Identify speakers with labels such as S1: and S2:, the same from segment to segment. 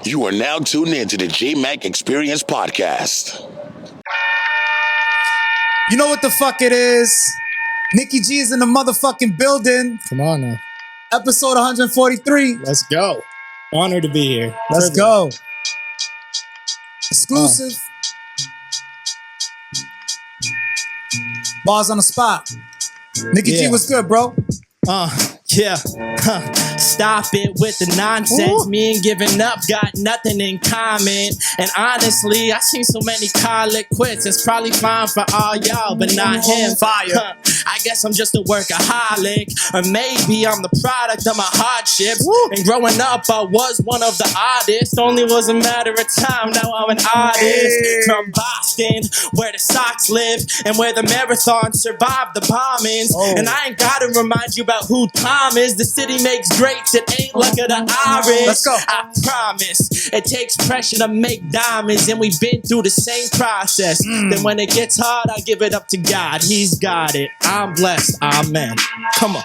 S1: You are now tuned in to the Jmack Experience Podcast.
S2: You know what the fuck it is? Nicky G is in the motherfucking building.
S3: Come on now.
S2: Episode 143.
S3: Let's go. Honored to be here.
S2: Let's go. Exclusive. Bars on the spot. Nicky G, what's good, bro?
S3: Yeah. Stop it with the nonsense.
S2: Ooh.
S3: Me and giving up got nothing in common. And honestly, I seen so many college quits. It's probably fine for all y'all, but not him.
S2: Fire.
S3: I guess I'm just a workaholic, or maybe I'm the product of my hardships.
S2: Woo.
S3: And growing up, I was one of the artists. Only was a matter of time. Now I'm an artist from Boston, where the Sox live and where the Marathon survived the bombings. And I ain't gotta remind you about who Tom is. The city makes greats. It ain't luck of the Irish.
S2: Let's go.
S3: I promise. It takes pressure to make diamonds, and we've been through the same process. Then when it gets hard, I give it up to God. He's got it. I'm blessed. Amen. Come on.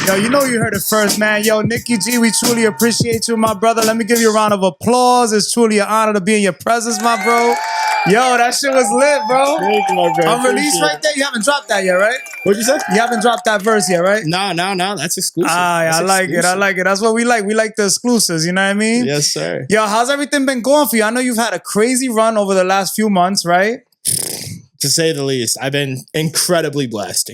S2: Yo, you know you heard it first, man. Yo, Nicky G, we truly appreciate you, my brother. Let me give you a round of applause. It's truly an honor to be in your presence, my bro. Yo, that shit was lit, bro.
S3: Thank you, my bro.
S2: Unreleased right there. You haven't dropped that yet, right?
S3: What'd you say?
S2: You haven't dropped that verse yet, right?
S3: No. That's exclusive.
S2: I like it. That's what we like. We like the exclusives, you know what I mean?
S3: Yes, sir.
S2: Yo, how's everything been going for you? I know you've had a crazy run over the last few months, right?
S3: To say the least, I've been incredibly blessed.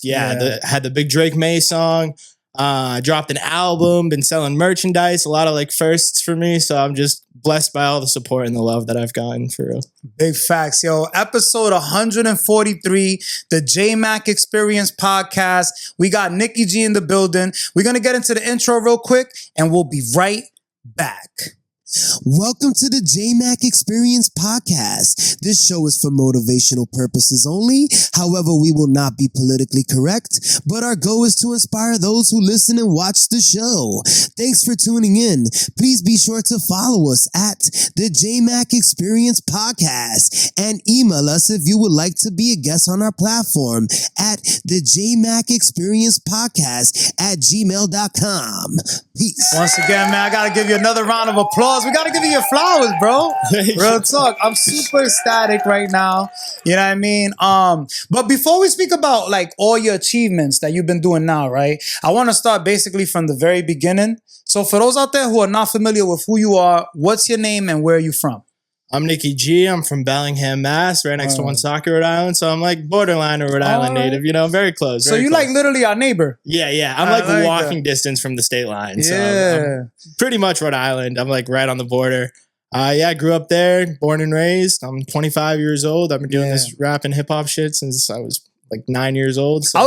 S3: Yeah. Had the big Drake May song. Dropped an album, been selling merchandise, a lot of like firsts for me. So I'm just blessed by all the support and the love that I've gotten, for real.
S2: Big facts, yo. Episode 143, the Jmack Experience Podcast. We got Nicky G in the building. We're going to get into the intro real quick and we'll be right back.
S4: Welcome to the Jmack Experience Podcast. This show is for motivational purposes only. However, we will not be politically correct, but our goal is to inspire those who listen and watch the show. Thanks for tuning in. Please be sure to follow us at the Jmack Experience Podcast and email us if you would like to be a guest on our platform at the Jmack Experience Podcast at gmail.com. Peace.
S2: Once again, man, I got to give you another round of applause. We got to give you your flowers, bro. Real talk. I'm super ecstatic right now. You know what I mean? But before we speak about like all your achievements that you've been doing now, right? I want to start basically from the very beginning. So for those out there who are not familiar with who you are, what's your name and where are you from?
S3: I'm Nicky G. I'm from Bellingham, Mass, right next to Woonsocket, Rhode Island. So I'm like borderline of Rhode Island native, you know, very close.
S2: So you like literally our neighbor.
S3: Yeah. I'm like walking distance from the state line. So I'm pretty much Rhode Island. I'm like right on the border. I grew up there, born and raised. I'm 25 years old. I've been doing this rap and hip hop shit since I was like 9 years old. So.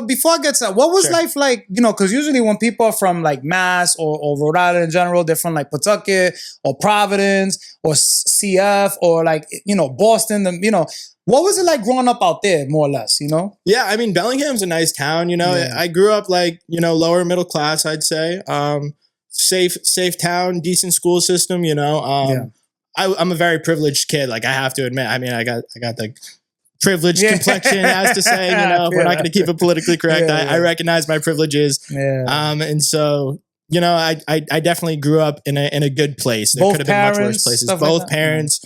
S2: Before I get to that, what was life like, you know, because usually when people are from like Mass or Rhode Island in general, they're from like Pawtucket or Providence or CF or like, you know, Boston, you know, what was it like growing up out there, more or less, you know? Yeah,
S3: I mean, Bellingham's a nice town, you know. I grew up like, you know, lower middle class, I'd say. Safe town, decent school system, you know. I'm a very privileged kid, like I have to admit. I mean, I got the privileged complexion, as to say, you know, if we're not going to keep it politically correct. I recognize my privileges. And so, you know, I definitely grew up in a good place. There could have been much worse places. Both parents,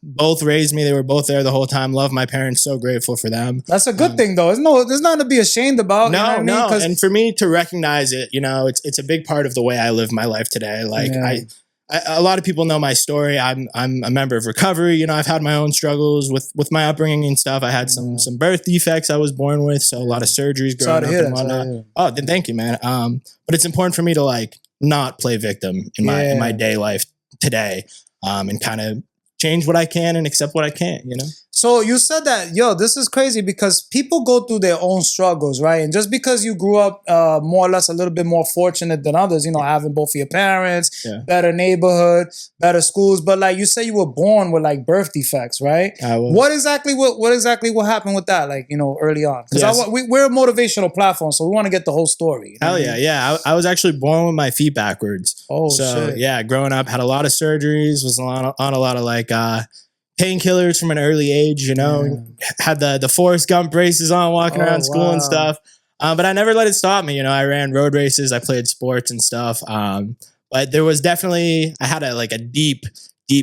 S3: both raised me. They were both there the whole time. Love my parents. So grateful for them.
S2: That's a good thing, though. There's nothing to be ashamed about.
S3: No,
S2: you know what I mean?
S3: And for me to recognize it, you know, it's a big part of the way I live my life today. Like a lot of people know my story. I'm a member of recovery. You know, I've had my own struggles with my upbringing and stuff. I had some birth defects I was born with, so a lot of surgeries growing up and whatnot. Oh, then thank you, man. But it's important for me to like not play victim in my day life today, and kind of change what I can and accept what I can't, you know?
S2: So you said that, yo, this is crazy because people go through their own struggles, right? And just because you grew up more or less a little bit more fortunate than others, you know, having both of your parents, better neighborhood, better schools, but like you say you were born with like birth defects, right? What exactly happened with that, like, you know, early on? Because we're a motivational platform, so we want to get the whole story.
S3: Hell yeah. I was actually born with my feet backwards.
S2: Oh, so, shit.
S3: Yeah, growing up, had a lot of surgeries, was on a lot of like painkillers from an early age, you know, had the Forrest Gump braces on walking around school and stuff. But I never let it stop me. You know, I ran road races, I played sports and stuff. But there was definitely, I had a deep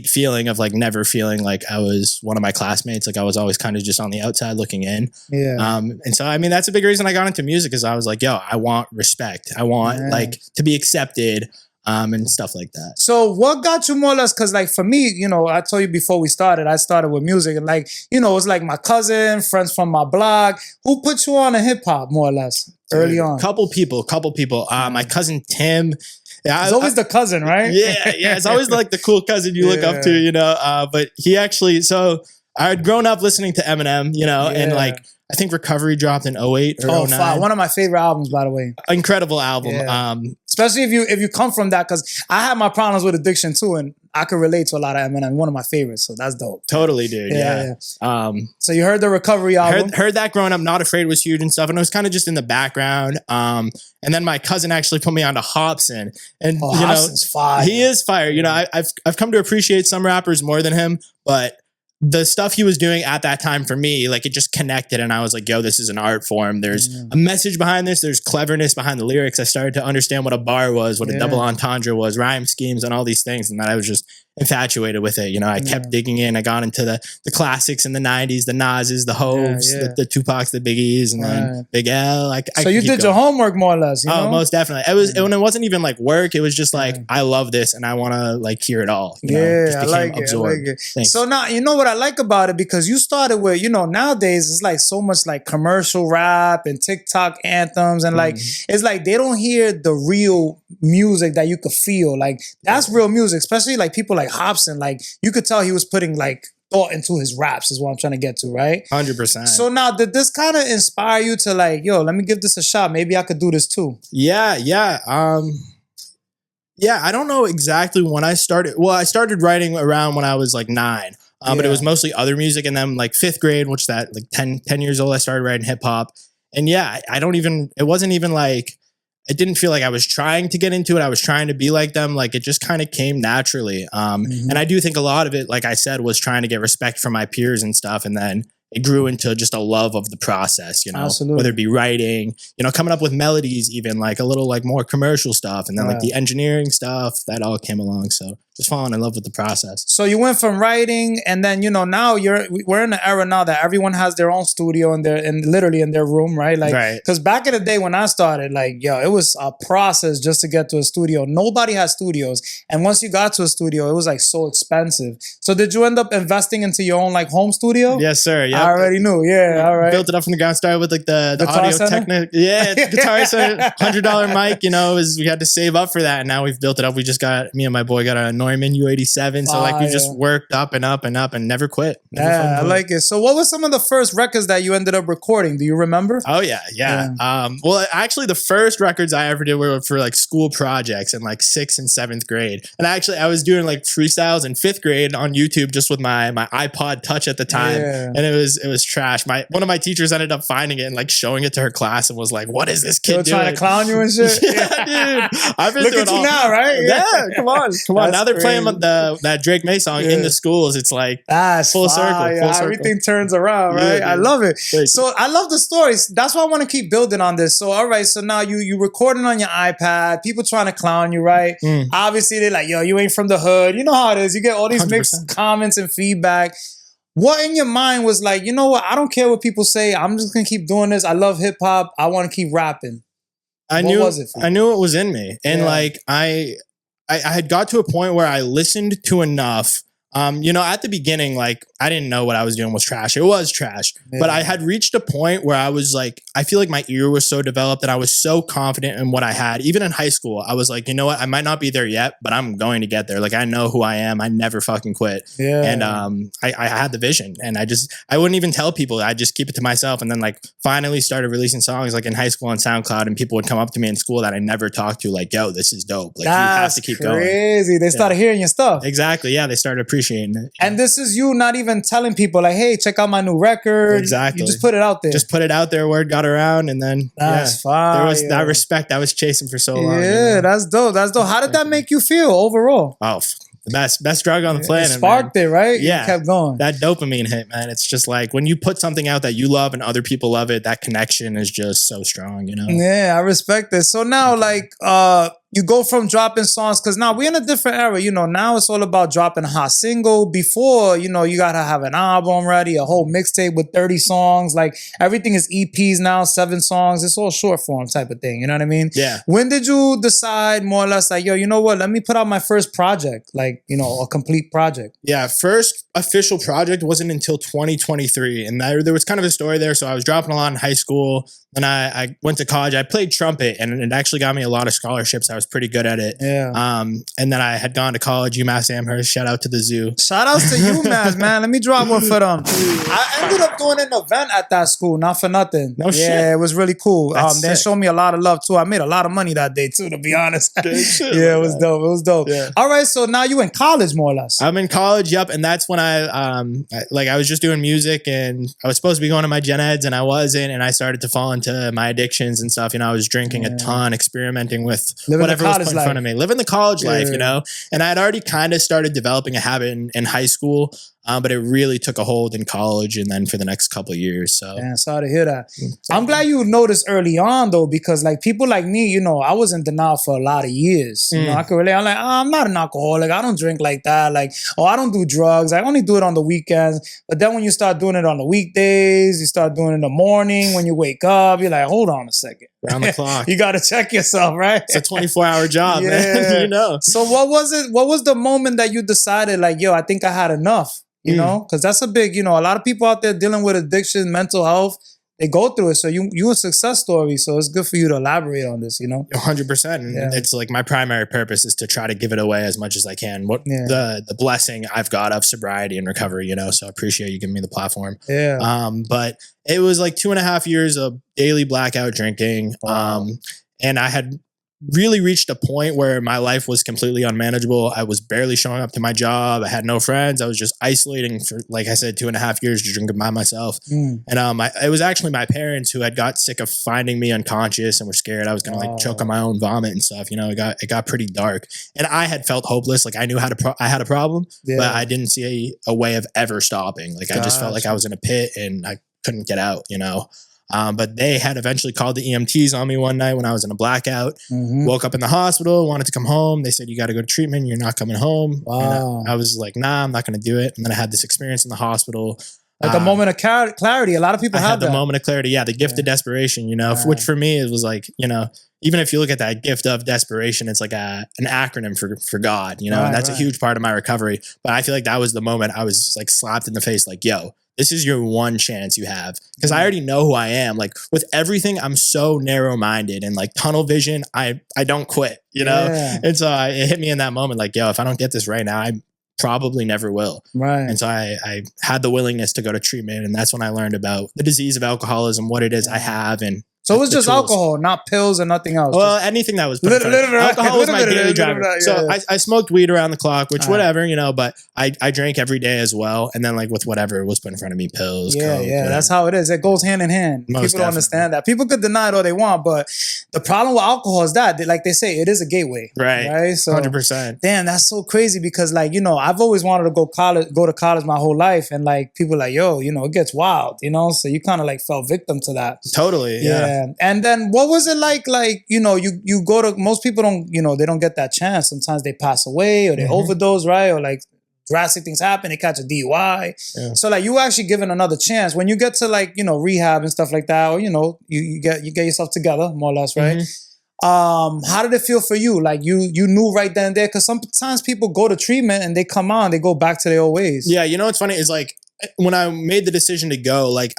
S3: feeling of like never feeling like I was one of my classmates. Like I was always kind of just on the outside looking in.
S2: Yeah.
S3: And so, I mean, that's a big reason I got into music, is I was like, yo, I want respect. I want like to be accepted. And stuff like that.
S2: So what got you more or less? Because like for me, you know, I told you before we started, I started with music, and like, you know, it was like my cousin, friends from my blog. Who put you on to hip hop more or less early on?
S3: Couple people. My cousin Tim. Yeah,
S2: it's always the cousin, right?
S3: Yeah. It's always like the cool cousin you look up to, you know. But he actually, so I had grown up listening to Eminem, you know, and like I think Recovery dropped in 08 or 09.
S2: One of my favorite albums, by the way.
S3: Incredible album.
S2: Yeah. Especially if you come from that, because I had my problems with addiction too, and I could relate to a lot of Eminem. One of my favorites, so that's dope.
S3: Totally, dude. Yeah.
S2: So you heard the Recovery album?
S3: Heard that growing up. Not Afraid was huge and stuff, and it was kind of just in the background. And then my cousin actually put me onto Hobson, and you know,
S2: Hobson's fire.
S3: He is fire. You know, I've come to appreciate some rappers more than him, but the stuff he was doing at that time for me, like it just connected, and I was like, yo, this is an art form. There's a message behind this. There's cleverness behind the lyrics. I started to understand what a bar was, what a double entendre was, rhyme schemes, and all these things. And that I was just infatuated with it. You know, I kept digging in. I got into the classics in the 90s, the Nas's, the Hoves, the Tupacs, the Biggies, and then Big L.
S2: So you did your homework more or less, you know?
S3: Most definitely. It was when it wasn't even like work. It was just like, I love this and I want to like hear it all. You know? Just
S2: I like it. So now, you know what I like about it, because you started with, you know, nowadays it's like so much like commercial rap and TikTok anthems, and like, it's like they don't hear the real music that you could feel. Like that's real music, especially like people like Hobson. Like you could tell he was putting like thought into his raps, is what I'm trying to get to, right?
S3: 100%.
S2: So now, did this kind of inspire you to like, yo, let me give this a shot. Maybe I could do this too.
S3: Yeah. I don't know exactly when I started. Well, I started writing around when I was like 9. But it was mostly other music. And then like 5th grade, which that like 10 years old, I started writing hip hop. And yeah, it wasn't even like, it didn't feel like I was trying to get into it. I was trying to be like them. Like it just kind of came naturally. And I do think a lot of it, like I said, was trying to get respect from my peers and stuff. And then it grew into just a love of the process, you know,
S2: Absolutely.
S3: Whether it be writing, you know, coming up with melodies, even like a little like more commercial stuff. And then like the engineering stuff, that all came along. So just falling in love with the process.
S2: So you went from writing, and then, you know, now we're in an era now that everyone has their own studio literally in their room, right? Like, because back in the day when I started, like, yo, it was a process just to get to a studio. Nobody has studios. And once you got to a studio, it was like so expensive. So did you end up investing into your own like home studio?
S3: Yes, sir. Yep.
S2: I already knew. Yeah. All right.
S3: Built it up from the ground, started with like the audio technique. Yeah. Guitar Center, $100 mic, you know, we had to save up for that. And now we've built it up. Me and my boy got a Neumann U87. So like we just worked up and up and up and never quit.
S2: I like it. So what were some of the first records that you ended up recording? Do you remember?
S3: Oh yeah. Well, actually the first records I ever did were for like school projects in like 6th and 7th grade. And actually I was doing like freestyles in 5th grade on YouTube just with my iPod Touch at the time. And it was trash. One of my teachers ended up finding it and like showing it to her class and was like, what is this kid doing?
S2: Trying to clown you and shit?
S3: Yeah, dude. I've been
S2: Look
S3: doing
S2: at you now, right?
S3: Yeah, come on. Now they're playing that Drake May song in the schools. It's like full circle.
S2: Everything turns around, right? I love it. So I love the stories. That's why I want to keep building on this. So all right, so now you recording on your iPad, people trying to clown you, right? Obviously they're like, yo, you ain't from the hood. You know how it is. You get all these 100%. Mixed comments and feedback. What in your mind was like, you know what? I don't care what people say. I'm just gonna keep doing this. I love hip hop. I want to keep rapping.
S3: I knew it was in me, and like I had got to a point where I listened to enough. You know, at the beginning, like I didn't know what I was doing was trash. It was trash, but I had reached a point where I was like, I feel like my ear was so developed and I was so confident in what I had. Even in high school, I was like, you know what? I might not be there yet, but I'm going to get there. Like I know who I am. I never fucking quit. And I had the vision, and I wouldn't even tell people. I just keep it to myself. And then like finally started releasing songs like in high school on SoundCloud, and people would come up to me in school that I never talked to, like, yo, this is dope. Like you have to keep going.
S2: Crazy. They started hearing your stuff.
S3: Exactly. Yeah, they started appreciating it.
S2: And this is you not even telling people like, hey, check out my new record.
S3: Exactly.
S2: You just put it out there.
S3: Just put it out there. Word got around, and then
S2: that's fine.
S3: There was that respect I was chasing for so long.
S2: Yeah, you know? That's dope. That's dope. How did that make you feel overall?
S3: Oh, the best drug on the planet.
S2: It sparked it, right?
S3: Yeah.
S2: You kept going.
S3: That dopamine hit, man. It's just like when you put something out that you love and other people love it, that connection is just so strong, you know?
S2: Yeah, I respect this. So now, like, you go from dropping songs, because now we're in a different era. You know, now it's all about dropping a hot single. Before, you know, you got to have an album ready, a whole mixtape with 30 songs. Like, everything is EPs now, 7 songs. It's all short form type of thing. You know what I mean?
S3: Yeah.
S2: When did you decide, more or less, like, yo, you know what? Let me put out my first project, like, you know, a complete project.
S3: Yeah, first official project wasn't until 2023. And there was kind of a story there. So I was dropping a lot in high school. Then I went to college. I played trumpet, and it actually got me a lot of scholarships. I was pretty good at it.
S2: Yeah.
S3: And then I had gone to college, UMass Amherst. Shout out to the zoo.
S2: Shout outs to UMass, man. Let me drop one for them. I ended up doing an event at that school, not for nothing.
S3: No shit.
S2: Yeah, it was really cool. They
S3: sick.
S2: showed me a lot of love too. I made a lot of money that day too, to be honest.
S3: Shit,
S2: yeah, it was dope. It was dope.
S3: Yeah.
S2: All right, so now you in college, more or less.
S3: I'm in college, yep, and that's when I was just doing music, and I was supposed to be going to my gen eds, and I wasn't, and I started to fall into my addictions and stuff. You know, I was drinking a ton, experimenting with whatever was put in front of me, living the college life, you know, and I had already kind of started developing a habit in high school. But it really took a hold in college and then for the next couple of years. So
S2: yeah, sorry to hear that. I'm glad you noticed early on though, because like people like me, you know, I was in denial for a lot of years. You know, I could relate. I'm like, I'm not an alcoholic. I don't drink like that. Like, I don't do drugs. I only do it on the weekends. But then when you start doing it on the weekdays, you start doing it in the morning when you wake up, you're like, hold on a second.
S3: Around the clock.
S2: You got to check yourself, right?
S3: It's a 24-hour job, man. You know.
S2: So what was it? What was the moment that you decided like, yo, I think I had enough? You know, because that's a big, you know, a lot of people out there dealing with addiction, mental health, they go through it. So you a success story. So it's good for you to elaborate on this, you know?
S3: 100%. And it's like my primary purpose is to try to give it away as much as I can. What the blessing I've got of sobriety and recovery, you know, so I appreciate you giving me the platform.
S2: Yeah.
S3: But it was like 2.5 years of daily blackout drinking. And I had really reached a point where my life was completely unmanageable. I was barely showing up to my job. I had no friends. I was just isolating for, like I said, 2.5 years to drinking by myself. And it was actually my parents who had got sick of finding me unconscious and were scared I was going to like choke on my own vomit and stuff. You know, it got pretty dark, and I had felt hopeless. Like I knew I had a problem, but I didn't see a way of ever stopping. Like I just felt like I was in a pit and I couldn't get out, you know? But they had eventually called the EMTs on me one night when I was in a blackout. Woke up in the hospital, wanted to come home. They said, you got to go to treatment. You're not coming home.
S2: Wow.
S3: I was like, nah, I'm not going to do it. And then I had this experience in the hospital.
S2: Like a moment of clarity. A lot of people have
S3: the moment of clarity. Yeah. The gift of desperation, you know, which for me, it was like, you know, even if you look at that gift of desperation, it's like an acronym for God, you know, and that's a huge part of my recovery. But I feel like that was the moment I was like slapped in the face, like, yo, this is your one chance you have. Because I already know who I am. Like with everything, I'm so narrow-minded and like tunnel vision. I don't quit, you know? And so it hit me in that moment, like, yo, if I don't get this right now, I probably never will.
S2: Right.
S3: And so I had the willingness to go to treatment. And that's when I learned about the disease of alcoholism, what it is I have, and
S2: so it was just alcohol, not pills and nothing else.
S3: Well, anything that was alcohol was my daily driver. So I smoked weed around the clock, which whatever, you know, but I drank every day as well. And then like with whatever was put in front of me, pills, coke, whatever.
S2: That's how it is. It goes hand in hand. People don't understand that. People could deny it all they want, but the problem with alcohol is that, like they say, it is a gateway.
S3: Right.
S2: So
S3: 100%.
S2: Damn, that's so crazy because like, you know, I've always wanted to go to college my whole life. And like people like, yo, you know, it gets wild, you know? So you kind of like fell victim to that.
S3: Totally. Yeah.
S2: And then what was it like, you know, you go to, most people don't, you know, they don't get that chance. Sometimes they pass away or they overdose, right? Or like drastic things happen, they catch a DUI. So like you actually given another chance. When you get to like, you know, rehab and stuff like that, or, you know, you get yourself together more or less, right? How did it feel for you? Like you knew right then and there? Because sometimes people go to treatment and they come out and they go back to their old ways. Yeah,
S3: you know what's funny is like when I made the decision to go, like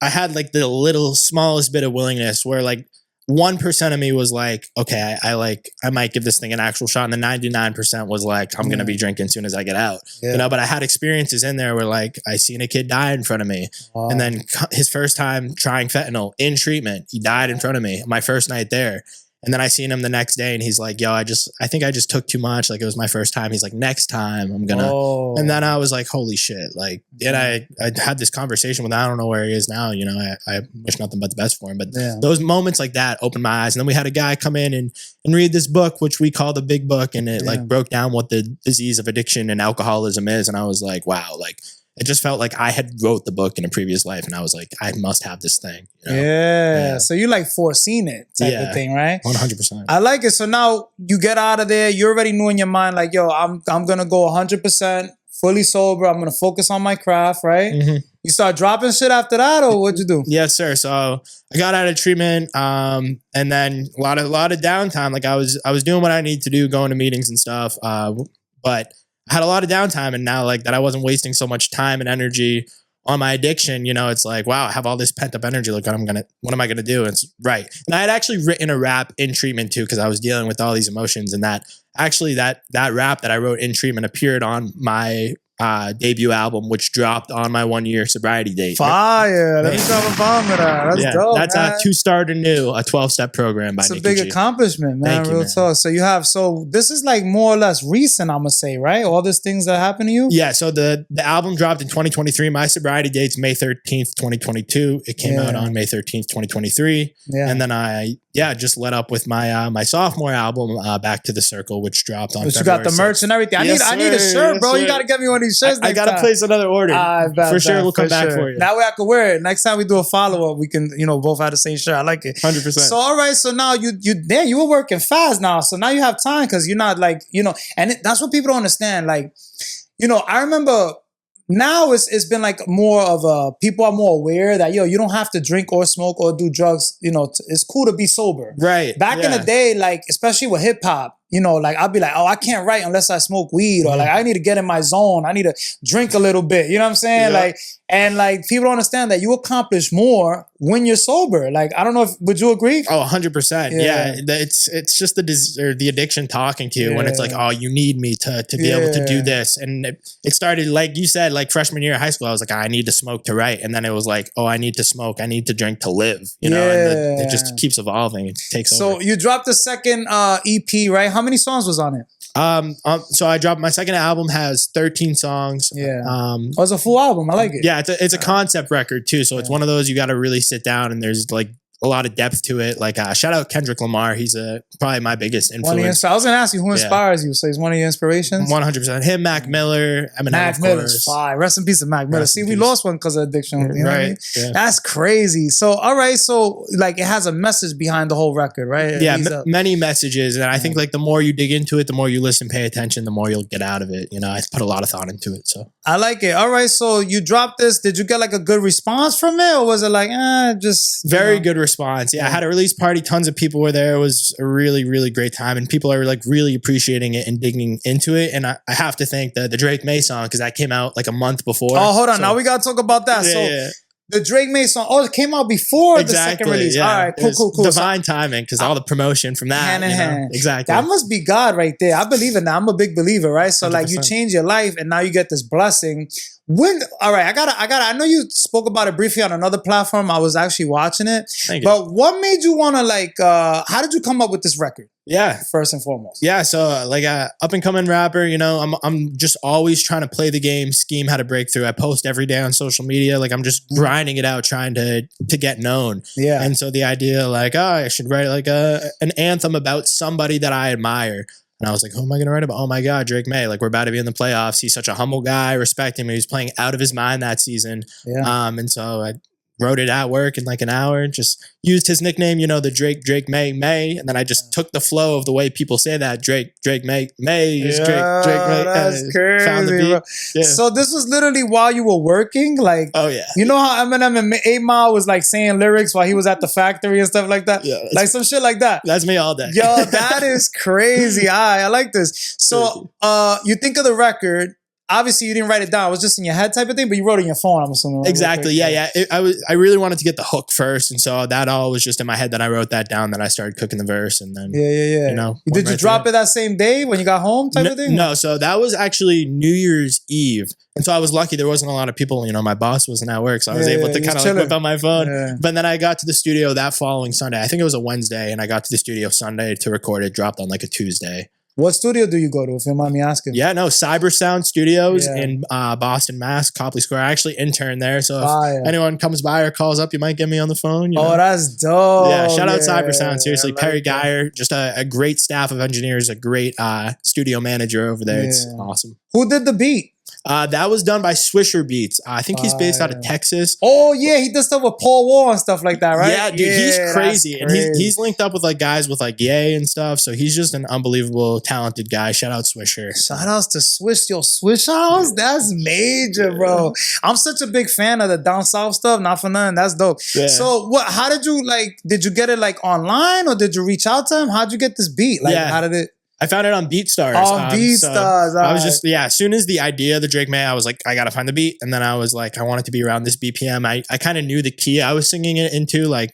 S3: I had like the little smallest bit of willingness where like 1% of me was like, okay, I might give this thing an actual shot. And the 99% was like, I'm going to be drinking as soon as I get out, you know, but I had experiences in there where like, I seen a kid die in front of me and then his first time trying fentanyl in treatment, he died in front of me, my first night there. And then I seen him the next day and he's like, yo, I think I just took too much. Like it was my first time. He's like, next time I'm gonna. And then I was like, holy shit. Like, and I had this conversation with him. I don't know where he is now. You know, I wish nothing but the best for him. But those moments like that opened my eyes. And then we had a guy come in and read this book, which we call the Big Book. And it like broke down what the disease of addiction and alcoholism is. And I was like, wow, like it just felt like I had wrote the book in a previous life, and I was like, I must have this thing. You know?
S2: Yeah. So you like foreseen it type of thing, right?
S3: 100%.
S2: I like it. So now you get out of there. You already knew in your mind, like, yo, I'm gonna go 100% fully sober. I'm gonna focus on my craft, right?
S3: Mm-hmm.
S2: You start dropping shit after that, or what'd you do?
S3: Yes, sir. So I got out of treatment, and then a lot of downtime. Like I was doing what I need to do, going to meetings and stuff. But I had a lot of downtime, and now like that I wasn't wasting so much time and energy on my addiction. You know, it's like, wow, I have all this pent up energy. Like, what am I gonna do? And it's right. And I had actually written a rap in treatment too, because I was dealing with all these emotions, and that rap that I wrote in treatment appeared on my debut album, which dropped on my 1 year sobriety date.
S2: Fire! Let me drop a bomb with that. That's dope.
S3: That's
S2: man.
S3: a 2-Star to New, a 12-step program by
S2: It's a
S3: Nicky
S2: big
S3: G.
S2: accomplishment, man.
S3: Thank you,
S2: Real
S3: man.
S2: talk. So this is like more or less recent, I'm gonna say, right? All these things that happened to you.
S3: Yeah, so the album dropped in 2023. My sobriety date's May 13th, 2022. It came out on May 13th, 2023.
S2: Yeah.
S3: And then I just let up with my my sophomore album, Back to the Circle, which dropped on
S2: But you
S3: February
S2: got the merch
S3: 6th.
S2: and everything. I need a
S3: sir.
S2: shirt, bro.
S3: Yes,
S2: You
S3: sir.
S2: gotta get me one of these shirts.
S3: I gotta place another order. For sure, we'll come back for you.
S2: That way I can wear it. Next time we do a follow-up, we can, both have the same shirt. I like it.
S3: 100%.
S2: So, all right. So now you were working fast now. So now you have time because you're not like, that's what people don't understand. Like, I remember now it's been like more of people are more aware that, you don't have to drink or smoke or do drugs. It's cool to be sober.
S3: Right.
S2: Back in the day, like, especially with hip hop, like I'd be like, oh, I can't write unless I smoke weed, or like I need to get in my zone. I need to drink a little bit. You know what I'm saying?
S3: Yeah.
S2: Like, and like people don't understand that you accomplish more when you're sober. Like, I don't know would you agree?
S3: Oh, 100%. Yeah. It's just the addiction talking to you when it's like, oh, you need me to be able to do this. And it started, like you said, like freshman year of high school, I was like, I need to smoke to write. And then it was like, oh, I need to smoke. I need to drink to live. And it just keeps evolving. It takes over.
S2: So you dropped the second EP, right? How many songs was on it?
S3: So I dropped my second album, has 13 songs.
S2: Yeah. It's a full album. I like it.
S3: Yeah, it's a concept record too. So it's one of those you got to really sit down, and there's like a lot of depth to it. Like shout out Kendrick Lamar. He's probably my biggest influence.
S2: I was gonna ask you who inspires you. So he's one of your inspirations.
S3: 100%. Him, Mac Miller, Eminem.
S2: Mac Miller's fire. Rest in peace of Mac Miller. See, we lost one because of addiction. You know what I mean?
S3: Yeah.
S2: That's crazy. So all right, so like it has a message behind the whole record, right?
S3: Yeah, many messages, and I think like the more you dig into it, the more you listen, pay attention, the more you'll get out of it. I put a lot of thought into it. So
S2: I like it. All right, so you dropped this. Did you get like a good response from it, or was it like just
S3: very good response? Yeah, I had a release party. Tons of people were there. It was a really, really great time, and people are like really appreciating it and digging into it. And I have to thank the Drake May song, because that came out like a month before.
S2: Oh, hold on. Now we gotta talk about that. The Drake May song. Oh, it came out before the second release.
S3: Yeah.
S2: All right, cool.
S3: Divine timing, because all the promotion from that.
S2: Hand in hand.
S3: Exactly.
S2: That must be God right there. I believe in that. I'm a big believer, right? So
S3: 100%.
S2: like you change your life and now you get this blessing. All right, I know you spoke about it briefly on another platform. I was actually watching it.
S3: Thank you.
S2: But what made you want to how did you come up with this record?
S3: Yeah.
S2: First and foremost.
S3: Yeah. So like a up and coming rapper, I'm just always trying to play the game, scheme how to break through. I post every day on social media. Like I'm just grinding it out, trying to get known.
S2: Yeah.
S3: And so the idea like, I should write like an anthem about somebody that I admire. And I was like, who am I going to write about? Oh my God, Drake May. Like we're about to be in the playoffs. He's such a humble guy. I respect him. He was playing out of his mind that season.
S2: Yeah.
S3: And so I wrote it at work in like an hour, just used his nickname, the Drake May. And then I just took the flow of the way people say that. Drake May is Drake May.
S2: That's crazy,
S3: found the beat.
S2: bro.
S3: Yeah.
S2: So this was literally while you were working? Like,
S3: oh yeah.
S2: You know how Eminem and 8 Mile was like saying lyrics while he was at the factory and stuff like that?
S3: Yeah.
S2: Like some shit like that.
S3: That's me all day.
S2: Yo, that is crazy. I like this. So you think of the record. Obviously, you didn't write it down. It was just in your head type of thing, but you wrote it in your phone, I'm assuming. Right?
S3: Exactly. Yeah. I really wanted to get the hook first. And so that all was just in my head. Then I wrote that down. Then I started cooking the verse. And then,
S2: Yeah. Did you drop it that same day when you got home type of thing?
S3: No. So that was actually New Year's Eve. And so I was lucky. There wasn't a lot of people. My boss wasn't at work. So I was able to kind of like whip out my phone. Yeah. But then I got to the studio that following Sunday. I think it was a Wednesday. And I got to the studio Sunday to record it. Dropped on like a Tuesday.
S2: What studio do you go to, if you don't mind me asking?
S3: Yeah, no, Cyber Sound Studios in Boston, Mass, Copley Square. I actually interned there. So if anyone comes by or calls up, you might get me on the phone.
S2: Oh, that's dope.
S3: Yeah, shout out Cyber Sound. Seriously, Perry Geyer, just a great staff of engineers, a great studio manager over there. It's awesome.
S2: Who did the beat?
S3: That was done by Swisher Beats. I think he's based out of Texas.
S2: Oh yeah, he does stuff with Paul Wall and stuff like that, right?
S3: Yeah, dude, he's crazy. And he's linked up with like guys with like Ye and stuff. So he's just an unbelievable, talented guy. Shout out Swisher.
S2: Shout outs to Swish. Yo, Swish House, that's major, bro. I'm such a big fan of the down south stuff. Not for nothing. That's dope. Yeah. So how did you did you get it like online or did you reach out to him? How'd you get this beat? Like how did it?
S3: I found it on BeatStars.
S2: On BeatStars.
S3: I was just, as soon as the idea of the Drake May, I was like, I got to find the beat. And then I was like, I want it to be around this BPM. I kind of knew the key I was singing it into. Like,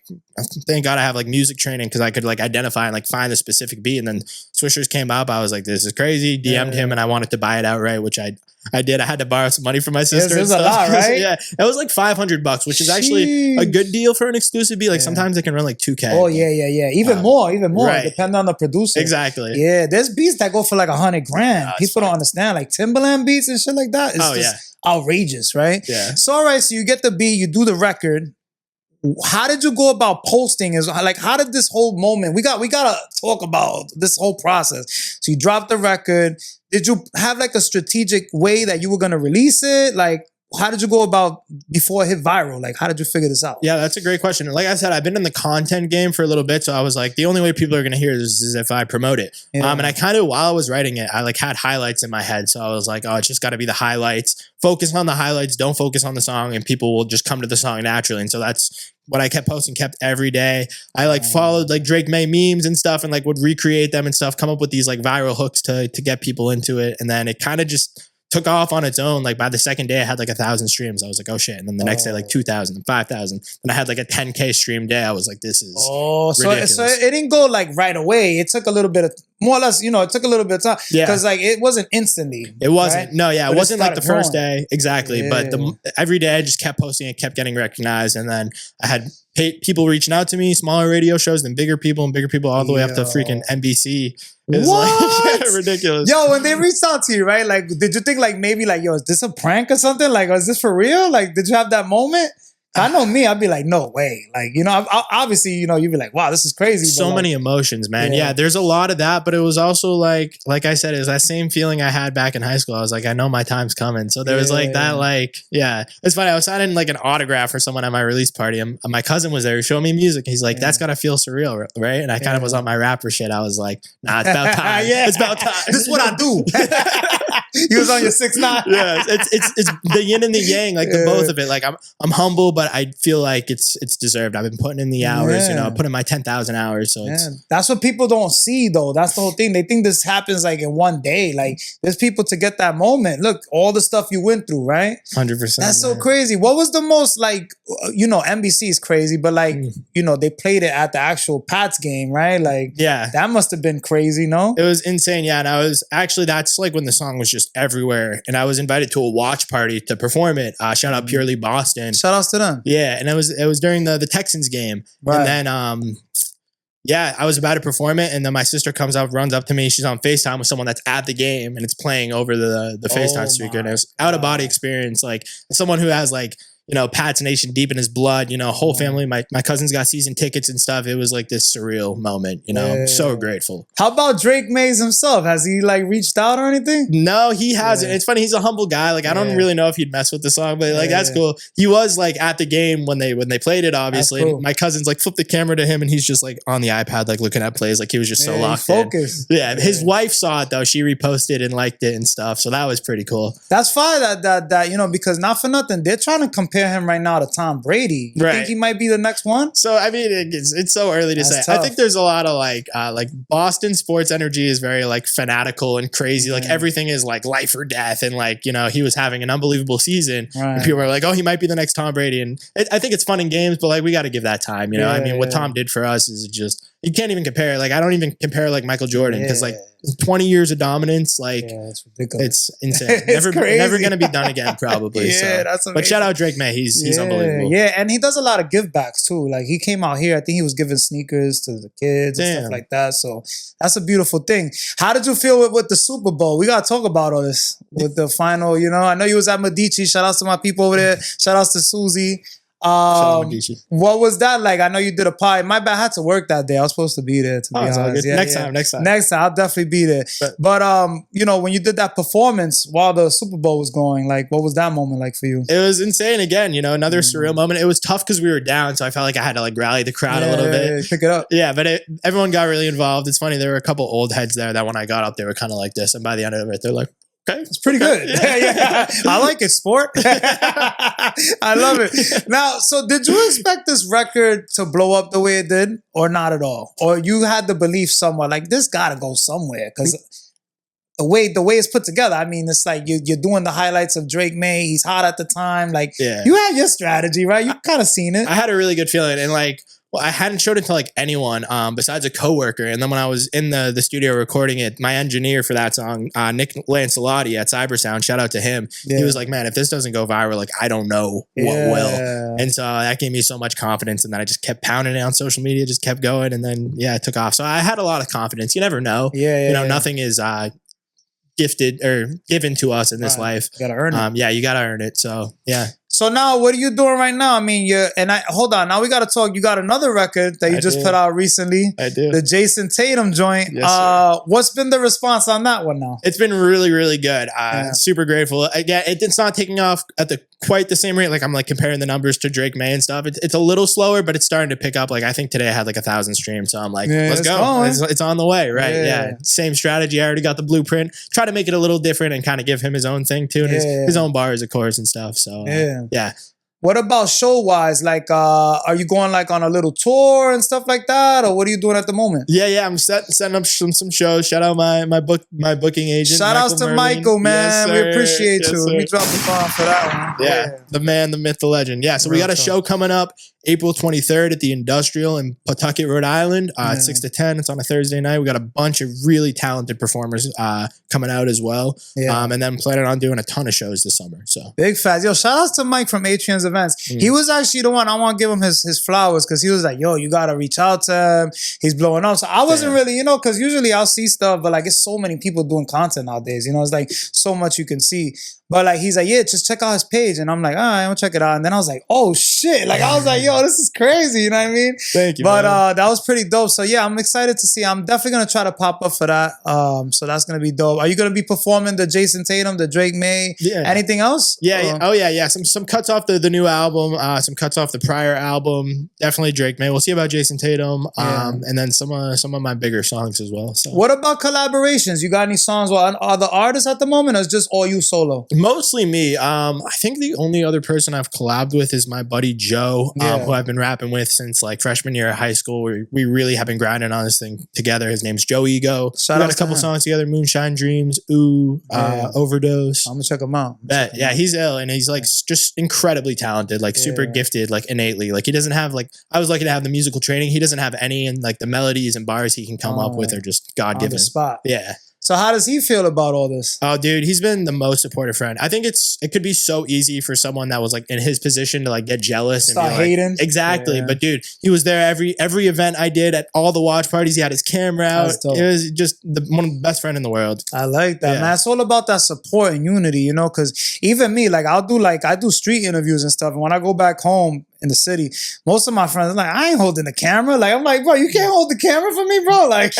S3: thank God I have like music training because I could like identify and like find the specific beat. And then Swishers came up. I was like, this is crazy. DM'd him and I wanted to buy it outright, which I did. I had to borrow some money from my sister.
S2: It was a lot, right?
S3: Yeah. It was like $500, which is actually a good deal for an exclusive beat. Like sometimes it can run like 2K.
S2: Oh, yeah. Even more. Right. Depending on the producer.
S3: Exactly.
S2: Yeah. There's beats that go for like $100,000. People don't understand. Like Timberland beats and shit like that. It's just outrageous, right?
S3: Yeah.
S2: So, all right. So you get the beat, you do the record. How did you go about posting? Is like, how did this whole moment? We gotta talk about this whole process. So you dropped the record. Did you have like a strategic way that you were gonna release it? Like, how did you go about before it hit viral? Like, how did you figure this out?
S3: Yeah, that's a great question. Like I said, I've been in the content game for a little bit, so I was like, the only way people are gonna hear this is if I promote it. Yeah. And I kind of, while I was writing it, I like had highlights in my head, so I was like, oh, it's just got to be the highlights. Focus on the highlights. Don't focus on the song, and people will just come to the song naturally. And so that's what I kept posting, kept every day. I like followed like Drake May memes and stuff, and like would recreate them and stuff. Come up with these like viral hooks to get people into it, and then it kind of just took off on its own. Like by the second day I had like 1,000 streams. I was like, oh shit. And then the next day, like 2,000 and 5,000. And I had like a 10K stream day. I was like, this is ridiculous.
S2: So it didn't go like right away. It took a little bit of, more or less, it took a little bit of time. Yeah. Because like it wasn't instantly.
S3: It wasn't. Right? No, yeah. But it wasn't like the first day. Exactly. Yeah. But every day I just kept posting it, kept getting recognized. And then I had people reaching out to me, smaller radio shows, then bigger people all the way up to freaking NBC. It's like ridiculous.
S2: Yo, when they reached out to you, right? Like, did you think like maybe like, yo, is this a prank or something? Like, is this for real? Like, did you have that moment? I know me, I'd be like, no way. Like, obviously, you'd be like, wow, this is crazy.
S3: So many emotions, man. Yeah, there's a lot of that, but it was also like I said, it was that same feeling I had back in high school. I was like, I know my time's coming. So there was like that, it's funny. I was signing like an autograph for someone at my release party, and my cousin was there. He showed me music. He's like, that's gotta feel surreal, right? And I kind of was on my rapper shit. I was like, nah, it's about time. It's about time.
S2: This is what I do. He was on your 6'9".
S3: Yeah, it's the yin and the yang, like the both of it. Like I'm humble, but I feel like it's deserved. I've been putting in the hours, putting in my 10,000 hours. So
S2: that's what people don't see though. That's the whole thing. They think this happens like in one day. Like there's people to get that moment. Look, all the stuff you went through, right?
S3: 100%.
S2: That's so crazy. What was the most like, NBC is crazy, but like, they played it at the actual Pats game, right? Like, that must have been crazy, no?
S3: It was insane. Yeah. And that's like when the song was just everywhere. And I was invited to a watch party to perform it. Shout out Purely Boston.
S2: Shout outs to them.
S3: Yeah. And it was during the Texans game. Right. And then, I was about to perform it. And then my sister runs up to me. She's on FaceTime with someone that's at the game and it's playing over the FaceTime speaker. And it was out of body experience. Like someone who has like, Pats Nation deep in his blood, whole family, my cousins got season tickets and stuff. It was like this surreal moment, I'm so grateful.
S2: How about Drake Mays himself? Has he like reached out or anything?
S3: No, he hasn't. It's funny. He's a humble guy. Like, I don't really know if he'd mess with the song, but like, that's cool. He was like at the game when they played it, obviously. Cool. My cousins like flipped the camera to him and he's just like on the iPad, like looking at plays. Like he was just so locked
S2: focused.
S3: in. Yeah. His wife saw it though. She reposted and liked it and stuff. So that was pretty cool.
S2: That's fine that because not for nothing, they're trying to compare him right now to Tom Brady. You think he might be the next one?
S3: So I mean, it's so early to say. Tough. I think there's a lot of like Boston sports energy is very like fanatical and crazy. Like everything is like life or death, and like he was having an unbelievable season. Right. And people were like, oh, he might be the next Tom Brady. And I think it's fun in games, but like we got to give that time. I mean, what Tom did for us is just you can't even compare. Like I don't even compare like Michael Jordan because like 20 years of dominance, like
S2: it's ridiculous.
S3: It's insane. Never gonna be done again, probably.
S2: That's amazing.
S3: But shout out Drake May. He's unbelievable.
S2: Yeah, and he does a lot of give backs too. Like he came out here, I think he was giving sneakers to the kids and stuff like that. So that's a beautiful thing. How did you feel with the Super Bowl? We gotta talk about all this with the final. I know you was at Medici. Shout outs to my people over there. Shout outs to Susie. What was that like? I know you did a pie. My bad, I had to work that day. I was supposed to be there, to be honest. Yeah, next time, I'll definitely be there. But you know, when you did that performance while the Super Bowl was going, like, what was that moment like for you?
S3: It was insane again, you know, another surreal moment. It was tough because we were down, so I felt like I had to like rally the crowd a little bit.
S2: Pick it up.
S3: Yeah, but everyone got really involved. It's funny, there were a couple old heads there that when I got up, they were kind of like this. And by the end of it, they're like, okay,
S2: it's pretty good. Yeah. I like it, sport. I love it. Now, so did you expect this record to blow up the way it did, or not at all? Or you had the belief somewhere like this got to go somewhere because the way it's put together. I mean, it's like you're doing the highlights of Drake May. He's hot at the time. Like you had your strategy, right? You kind of seen it.
S3: I had a really good feeling, and like. Well, I hadn't showed it to like anyone besides a coworker. And then when I was in the studio recording it, my engineer for that song, Nick Lancelotti at Cybersound, shout out to him. Yeah. He was like, man, if this doesn't go viral, like I don't know what will. And so that gave me so much confidence. And then I just kept pounding it on social media, just kept going. And then, it took off. So I had a lot of confidence. You never know. Nothing is gifted or given to us in this life.
S2: You gotta earn it.
S3: You gotta earn it. So, yeah.
S2: So now, what are you doing right now? I mean, hold on. Now we got to talk. You got another record that you just put out recently.
S3: I do.
S2: The Jason Tatum joint. Yes, what's been the response on that one now?
S3: It's been really, really good. Super grateful. Again, it's not taking off at quite the same rate. Like I'm like comparing the numbers to Drake May and stuff. It's a little slower, but it's starting to pick up. Like I think today I had like 1,000 streams. So I'm like, let's go. It's on the way, right? Yeah. Same strategy. I already got the blueprint. Try to make it a little different and kind of give him his own thing too. And his own bars, of course, and stuff. So yeah.
S2: What about show-wise? Like, are you going like on a little tour and stuff like that? Or what are you doing at the moment?
S3: Yeah. I'm setting up some shows. Shout out my booking agent.
S2: Shout outs to Michael, man. Yes, we appreciate you. Let me drop the bomb for that one.
S3: Yeah. The man, the myth, the legend. Yeah, so we got a show coming up April 23rd at the Industrial in Pawtucket, Rhode Island at 6 to 10. It's on a Thursday night. We got a bunch of really talented performers coming out as well. And then planning on doing a ton of shows this summer. So
S2: big fans. Yo, shout outs to Mike from Atrium's Events. He was actually the one. I want to give him his flowers because he was like, yo, you got to reach out to him. He's blowing up. So I wasn't really, because usually I'll see stuff, but like it's so many people doing content nowadays. It's like so much you can see. But like he's like, yeah, just check out his page. And I'm like, all right, I'm gonna check it out. And then I was like, oh shit. Like I was like, yo, this is crazy. You know what I mean?
S3: Thank you.
S2: But that was pretty dope. So yeah, I'm excited to see. I'm definitely gonna try to pop up for that. So that's gonna be dope. Are you gonna be performing the Jason Tatum, the Drake May? Yeah. Anything else?
S3: Yeah. Oh yeah. Some cuts off the new album, some cuts off the prior album. Definitely Drake May. We'll see about Jason Tatum. And then some of my bigger songs as well. So
S2: what about collaborations? You got any songs with other artists at the moment, or is just all you solo?
S3: Mostly me. I think the only other person I've collabed with is my buddy Joe, who I've been rapping with since like freshman year of high school. We really have been grinding on this thing together. His name's Joe Ego. We got a couple songs together, Moonshine Dreams, Overdose.
S2: I'm gonna check him out.
S3: Yeah, he's ill and he's like just incredibly talented, like super gifted, like innately. Like he doesn't have like, I was lucky to have the musical training. He doesn't have any, and like the melodies and bars he can come up with are just God-given.
S2: On the spot.
S3: Yeah.
S2: So how does he feel about all this?
S3: Oh, dude, he's been the most supportive friend. I think it could be so easy for someone that was like in his position to like get jealous and
S2: start
S3: be like,
S2: hating.
S3: Exactly. Yeah. But dude, he was there every event I did at all the watch parties. He had his camera out. It was just one of the best friends in the world.
S2: I like that, man. It's all about that support and unity, because even me, like I do street interviews and stuff. And when I go back home in the city, most of my friends are like, I ain't holding the camera. Like, I'm like, bro, you can't hold the camera for me, bro. Like,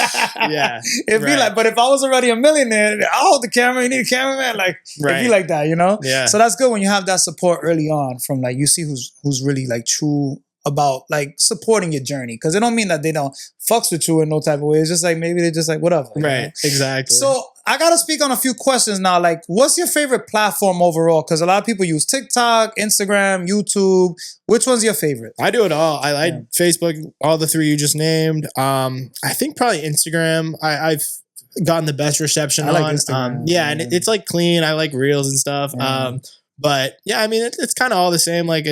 S2: it'd be like, but if I was already a millionaire, I'll hold the camera. You need a cameraman. Like, it'd be like that,
S3: Yeah.
S2: So that's good when you have that support early on from like, you see who's really like true about like supporting your journey. Cause it don't mean that they don't fucks with you in no type of way. It's just like, maybe they just like, whatever.
S3: Right. Exactly.
S2: So I got to speak on a few questions now. Like, what's your favorite platform overall? Because a lot of people use TikTok, Instagram, YouTube. Which one's your favorite?
S3: I do it all. I like Facebook, all the three you just named. I think probably Instagram. I've gotten the best reception on.
S2: Like Instagram.
S3: And it's like clean. I like reels and stuff. But yeah, I mean, it's kind of all the same. Like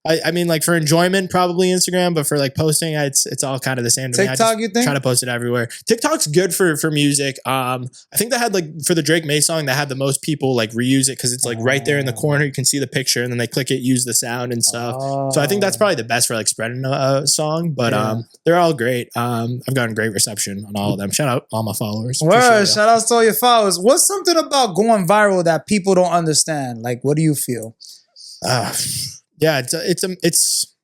S3: I mean, like for enjoyment, probably Instagram, but for like posting, it's all kind of the same to me.
S2: TikTok, you think?
S3: Try to post it everywhere. TikTok's good for music. I think they had like for the Drake May song, they had the most people like reuse it because it's like right there in the corner. You can see the picture and then they click it, use the sound and stuff. So I think that's probably the best for like spreading a song, but they're all great. I've gotten great reception on all of them. Shout out all my followers.
S2: Word, shout out to all your followers. What's something about going viral that people don't understand? Like, what do you feel?
S3: Yeah, it's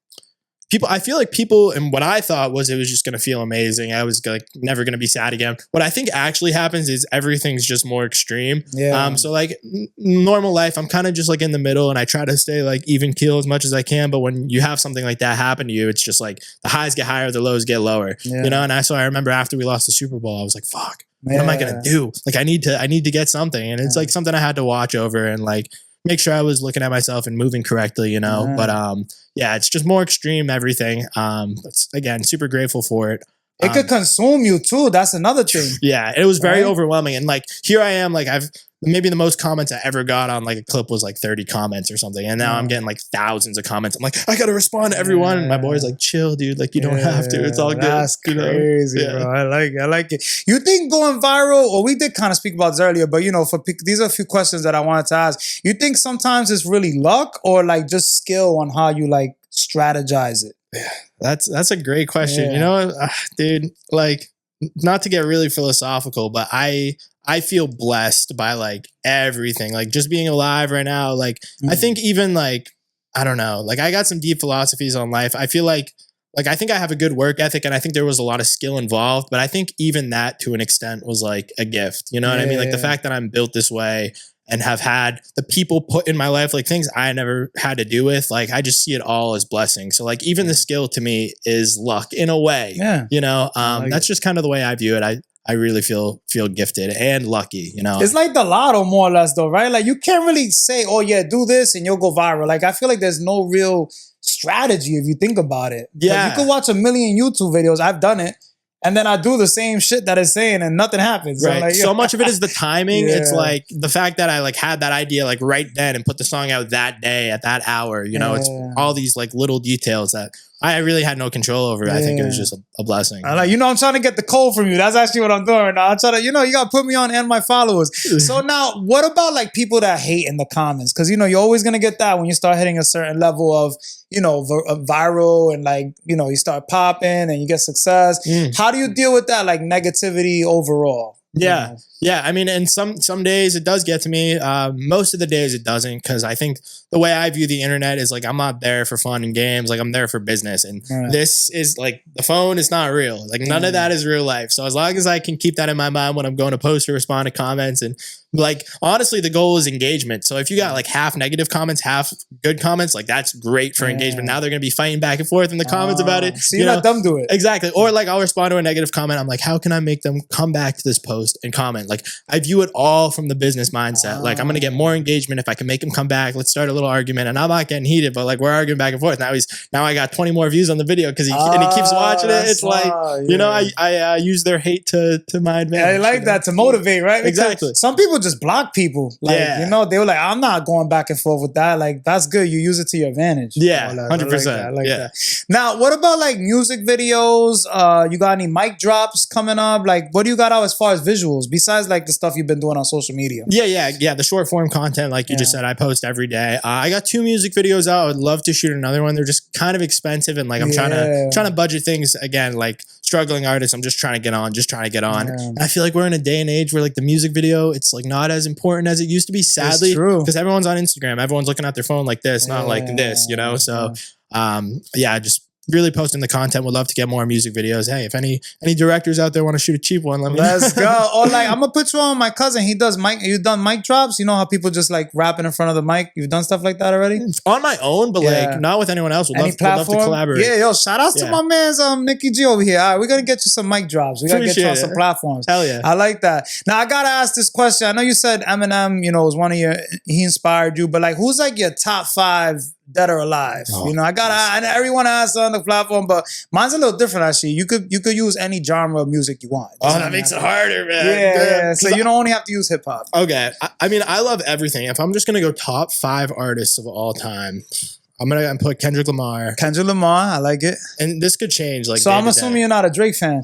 S3: people. I feel like people, and what I thought was it was just going to feel amazing. I was like never going to be sad again. What I think actually happens is everything's just more extreme.
S2: Yeah.
S3: So like normal life, I'm kind of just like in the middle, and I try to stay like even keel as much as I can. But when you have something like that happen to you, it's just like the highs get higher, the lows get lower.
S2: Yeah.
S3: You know. And I remember after we lost the Super Bowl, I was like, fuck. What am I gonna do? Like I need to get something, and it's like something I had to watch over and like make sure I was looking at myself and moving correctly, you know. But yeah, it's just more extreme everything. But again, super grateful for it.
S2: It could consume you too. That's another thing.
S3: Yeah, it was very overwhelming, and like here I am, like I've maybe the most comments I ever got on like a clip was like 30 comments or something, and now I'm getting like thousands of comments. I'm like, I gotta respond to everyone, and my boy's like, chill, dude, like you don't have to. It's all good.
S2: That's crazy,
S3: bro.
S2: I like it. You think going viral, or we did kind of speak about this earlier, but you know, these are a few questions that I wanted to ask. You think sometimes it's really luck or like just skill on how you like strategize it?
S3: Yeah, that's a great question. You know, dude, like not to get really philosophical, but I feel blessed by like everything, like just being alive right now. Like I think even like, I don't know, like I got some deep philosophies on life. I feel like I think I have a good work ethic, and I think there was a lot of skill involved, but I think even that to an extent was like a gift. You know what I mean? Like the fact that I'm built this way and have had the people put in my life, like things I never had to do with, like I just see it all as blessings. So like even the skill to me is luck in a way. Yeah. You know, that's just kind of the way I view it. I really feel gifted and lucky, you know.
S2: It's like the lotto more or less though, right? Like you can't really say, oh yeah, do this and you'll go viral. Like I feel like there's no real strategy if you think about it. Yeah. Like, you could watch a million YouTube videos. I've done it. And then I do the same shit that it's saying and nothing happens.
S3: Right.
S2: So, like,
S3: so much of it is the timing. It's like the fact that I like had that idea like right then and put the song out that day at that hour. You know, it's all these like little details that I really had no control over. I think it was just a blessing.
S2: I like, you know, I'm trying to get the code from you. That's actually what I'm doing right now. I'm trying to, you know, you got to put me on and my followers. So now, what about like people that hate in the comments? Because, you know, you're always going to get that when you start hitting a certain level of, you know, viral and like, you know, you start popping and you get success. How do you deal with that, like negativity overall?
S3: Yeah.
S2: You know?
S3: Yeah. I mean, and some days it does get to me. Most of the days it doesn't, because I think the way I view the internet is like I'm not there for fun and games. Like I'm there for business. And this is like the phone is not real. Like none of that is real life. So as long as I can keep that in my mind when I'm going to post or respond to comments, and like honestly, the goal is engagement. So if you got like half negative comments, half good comments, like that's great for engagement. Now they're going to be fighting back and forth in the comments about it.
S2: So you let them do it.
S3: Exactly. Or like I'll respond to a negative comment. I'm like, how can I make them come back to this post and comment? Like I view it all from the business mindset. Like I'm going to get more engagement if I can make them come back. Let's start a little argument, and I'm not getting heated, but like we're arguing back and forth. Now I got 20 more views on the video because he keeps watching it. It's like, you know, I use their hate to my advantage.
S2: Yeah, I like that to motivate, right? Because
S3: exactly.
S2: Some people just block people. Like, you know, they were like, I'm not going back and forth with that. Like, that's good. You use it to your advantage.
S3: Yeah, 100%.
S2: I like that. Now, what about like music videos? You got any mic drops coming up? Like, what do you got out as far as visuals besides like the stuff you've been doing on social media?
S3: Yeah. The short form content, like you just said, I post every day. I got 2 music videos out. I would love to shoot another one. They're just kind of expensive, and like I'm trying to budget things again. Like struggling artists, I'm just trying to get on. And I feel like we're in a day and age where like the music video, it's like not as important as it used to be. Sadly, because everyone's on Instagram, everyone's looking at their phone like this, not like this. You know, so just really posting the content. Would love to get more music videos. Hey, if any directors out there want to shoot a cheap one, let me know.
S2: Let's go. Or like I'm gonna put you on my cousin. He does mic. You've done mic drops. You know how people just like rapping in front of the mic. You've done stuff like that already.
S3: On my own, but like not with anyone else. Would love to collaborate.
S2: Yeah, yo, shout outs to my man's Nicky G over here. All right, we're gonna get you some mic drops. We gotta get you on some platforms.
S3: Hell yeah,
S2: I like that. Now I gotta ask this question. I know you said Eminem, you know, was one of your. He inspired you, but like, who's like your top 5? Dead or alive, you know. I everyone asks on the platform, but mine's a little different actually. You could use any genre of music you want.
S3: That makes it harder, man.
S2: Yeah. So you don't only have to use hip hop.
S3: Okay, I mean, I love everything. If I'm just gonna go top 5 artists of all time, I'm gonna put Kendrick Lamar.
S2: I like it.
S3: And this could change. Like,
S2: so I'm assuming you're not a Drake fan.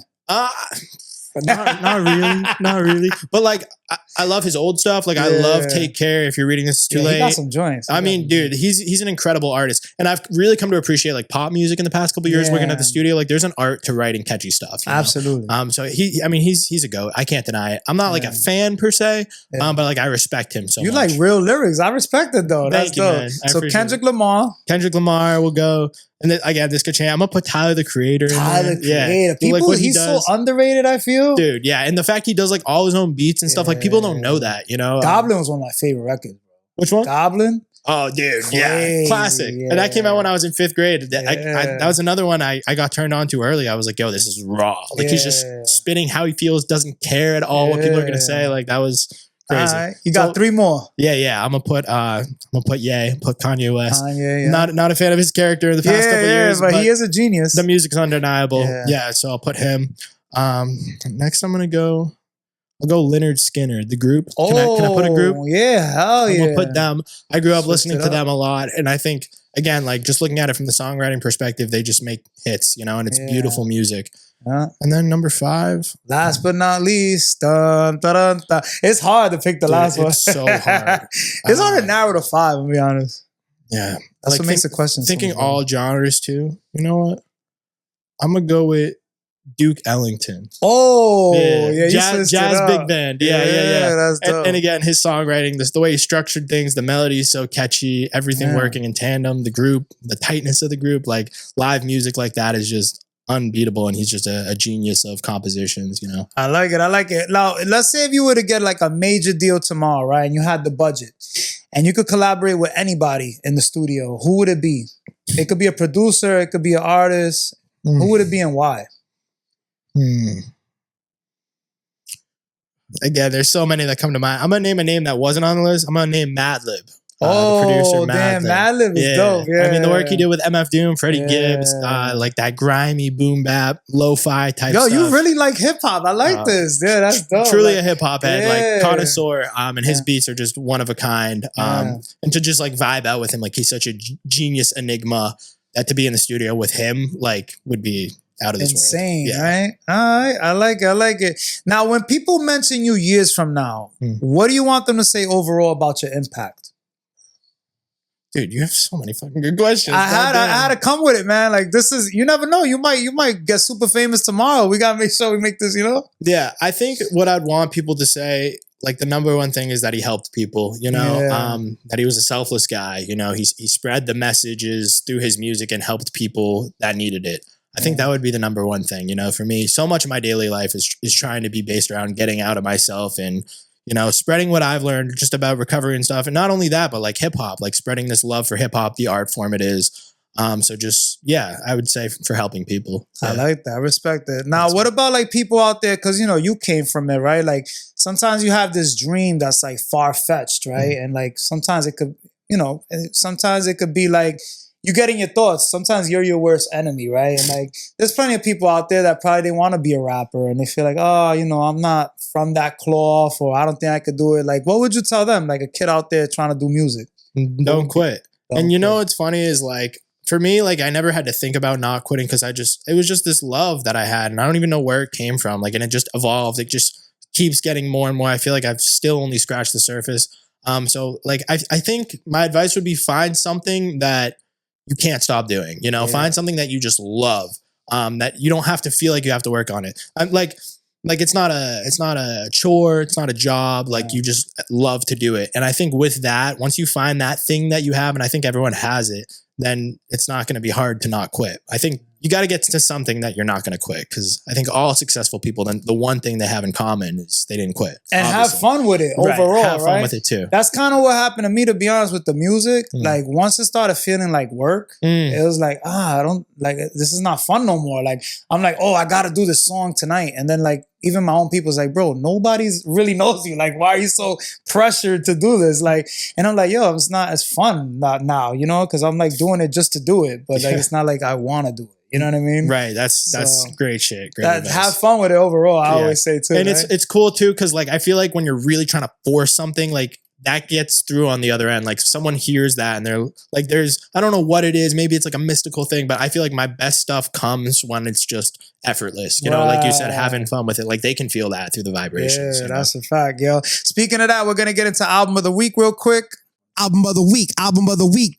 S3: Not really. But like, I love his old stuff. Like, I love Take Care. If you're reading this, it's too late.
S2: He got some joints.
S3: I mean, dude, he's an incredible artist, and I've really come to appreciate like pop music in the past couple years working at the studio. Like, there's an art to writing catchy stuff.
S2: Absolutely.
S3: So he's a goat. I can't deny it. I'm not like a fan per se, but like I respect him so much.
S2: You like real lyrics. I respect it though. That's dope.
S3: Man.
S2: So Kendrick Lamar
S3: will go. And then again, this could change. I'm gonna put Tyler the Creator in there.
S2: Yeah. People, like he's so underrated, I feel.
S3: Dude, yeah. And the fact he does like all his own beats and stuff, like people don't know that, you know?
S2: Goblin was one of my favorite records, bro.
S3: Which one?
S2: Goblin.
S3: Oh, dude, yeah. Classic. Yeah. And that came out when I was in 5th grade. That was another one I got turned on to early. I was like, yo, this is raw. Like he's just spitting how he feels, doesn't care at all what people are gonna say. Like that was crazy. Right.
S2: You got 3 more.
S3: Yeah. I'm gonna put Kanye West. Not a fan of his character in the past couple of years,
S2: but he is a genius.
S3: The music's undeniable. Yeah, so I'll put him. Next I'll go Leonard Skinner, the group. Can I put a group?
S2: Yeah, hell yeah.
S3: I'm gonna put them. I grew up listening to them a lot, and I think again, like just looking at it from the songwriting perspective, they just make hits, and it's beautiful music. And then number 5.
S2: Last but not least, dun, dun, dun, dun. It's hard to pick the last one.
S3: It's so hard.
S2: It's hard to narrow to 5, to be honest.
S3: Yeah.
S2: That's what makes the question
S3: thinking all genres too. You know what? I'm going to go with Duke Ellington.
S2: Oh, yeah.
S3: Jazz big band. Yeah.
S2: That's dope.
S3: And again, his songwriting, the way he structured things, the melody is so catchy, everything working in tandem, the group, the tightness of the group, like live music like that is just unbeatable, and he's just a genius of compositions,
S2: I like it. Now, let's say if you were to get like a major deal tomorrow, right? And you had the budget and you could collaborate with anybody in the studio, who would it be? It could be a producer, it could be an artist. Who would it be and why?
S3: Again, there's so many that come to mind. I'm gonna name a name that wasn't on the list. I'm gonna name Madlib.
S2: The producer, Madlib is dope. Yeah.
S3: I mean, the work he did with MF Doom, Freddie Gibbs, like that grimy boom bap, lo-fi type stuff.
S2: You really like hip hop. I like this. Yeah, that's dope.
S3: Truly a hip hop head, like connoisseur. And his beats are just one of a kind. And to just like vibe out with him, like he's such a genius enigma that to be in the studio with him, like would be out of this
S2: insane, world. Right? All right, I like it. Now, when people mention you years from now, what do you want them to say overall about your impact?
S3: Dude, you have so many fucking good questions.
S2: I had to come with it, man. Like this is, you never know. You might get super famous tomorrow. We gotta make sure we make this,
S3: Yeah, I think what I'd want people to say, like the number one thing is that he helped people, that he was a selfless guy. He spread the messages through his music and helped people that needed it. I think that would be the number one thing, for me. So much of my daily life is trying to be based around getting out of myself and spreading what I've learned just about recovery and stuff. And not only that, but like hip hop, like spreading this love for hip hop, the art form it is. So just, I would say for helping people.
S2: I like that. I respect it. Now, what about like people out there? Cause you came from it, right? Like sometimes you have this dream that's like far-fetched, right? And like sometimes it could, sometimes it could be like, you get in your thoughts. Sometimes you're your worst enemy, right? And like, there's plenty of people out there that probably didn't want to be a rapper and they feel like, oh, I'm not from that cloth, or I don't think I could do it. Like, what would you tell them? Like a kid out there trying to do music.
S3: Don't quit. And what's funny is like, for me, like I never had to think about not quitting because it was just this love that I had. And I don't even know where it came from. Like, and it just evolved. It just keeps getting more and more. I feel like I've still only scratched the surface. So like, I think my advice would be find something that you can't stop doing, find something that you just love, that you don't have to feel like you have to work on it. I'm like it's not a chore. It's not a job. Like you just love to do it. And I think with that, once you find that thing that you have, and I think everyone has it, then it's not going to be hard to not quit. I think you got to get to something that you're not going to quit, because I think all successful people, then the one thing they have in common is they didn't quit.
S2: And obviously have fun with it overall, right?
S3: Have fun with it too.
S2: That's kind of what happened to me, to be honest, with the music. Like once it started feeling like work, it was like, I don't, like, this is not fun no more. Like, I'm like, oh, I got to do this song tonight. And then like, even my own people's like, bro, nobody's really knows you. Like, why are you so pressured to do this? Like, and I'm like, yo, it's not as fun now, because I'm like doing it just to do it. But like, it's not like I want to do it. You know what I mean?
S3: Right. That's great shit. Great advice.
S2: Have fun with it overall. I always say too.
S3: And it's cool too, because like I feel like when you're really trying to force something, like that gets through on the other end. Like someone hears that and they're like, I don't know what it is. Maybe it's like a mystical thing, but I feel like my best stuff comes when it's just effortless. You know, like you said, having fun with it. Like they can feel that through the vibrations.
S2: Yeah, that's a fact, yo. Speaking of that, we're going to get into album of the week real quick.
S4: Album of the week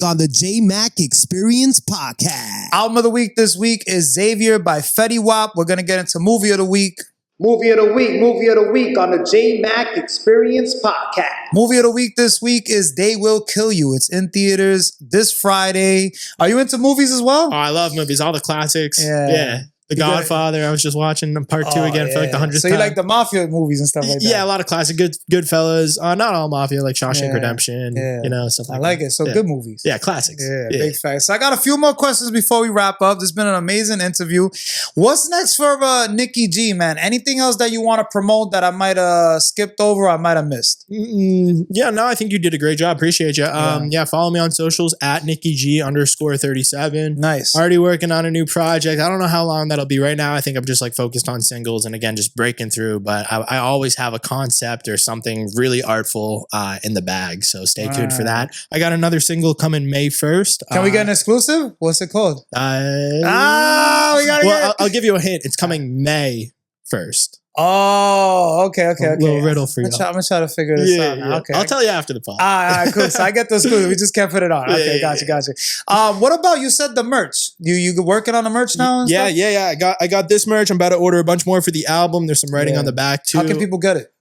S4: on the J-Mack Experience Podcast.
S2: Album of the week this week is Xavier by Fetty Wap. We're going to get into movie of the week.
S5: Movie of the week on the Jmack Experience Podcast.
S2: Movie of the week this week is They Will Kill You. It's in theaters this Friday. Are you into movies as well?
S3: Oh, I love movies. All the classics. Yeah. The Godfather. I was just watching part 2 again for like the 100th time.
S2: So you like the mafia movies and stuff like that?
S3: Yeah, a lot of classic Goodfellas. Not all mafia, like Shawshank Redemption. You know, stuff like that.
S2: I like it. So good movies.
S3: Yeah, classics.
S2: Yeah, big facts. So I got a few more questions before we wrap up. This has been an amazing interview. What's next for Nicky G, man? Anything else that you want to promote that I might have skipped over or I might have missed?
S3: Yeah, no, I think you did a great job. Appreciate you. Yeah, follow me on socials at Nicky G _37.
S2: Nice.
S3: Already working on a new project. I don't know how long that'll be. Right now, I think I'm just like focused on singles and again, just breaking through. But I always have a concept or something really artful in the bag. So stay tuned for that. I got another single coming May 1st.
S2: Can we get an exclusive? What's it called?
S3: We gotta I'll give you a hint. It's coming May 1st.
S2: Oh, okay.
S3: A little riddle for you.
S2: I'm gonna try to figure this out now. Okay.
S3: I'll tell you after the pod.
S2: All right, cool. So I get the exclusive. We just can't put it on. Okay, gotcha. What about, you said the merch? You working on the merch now? And stuff?
S3: Yeah. I got this merch. I'm about to order a bunch more for the album. There's some writing on the back too.
S2: How can people get it?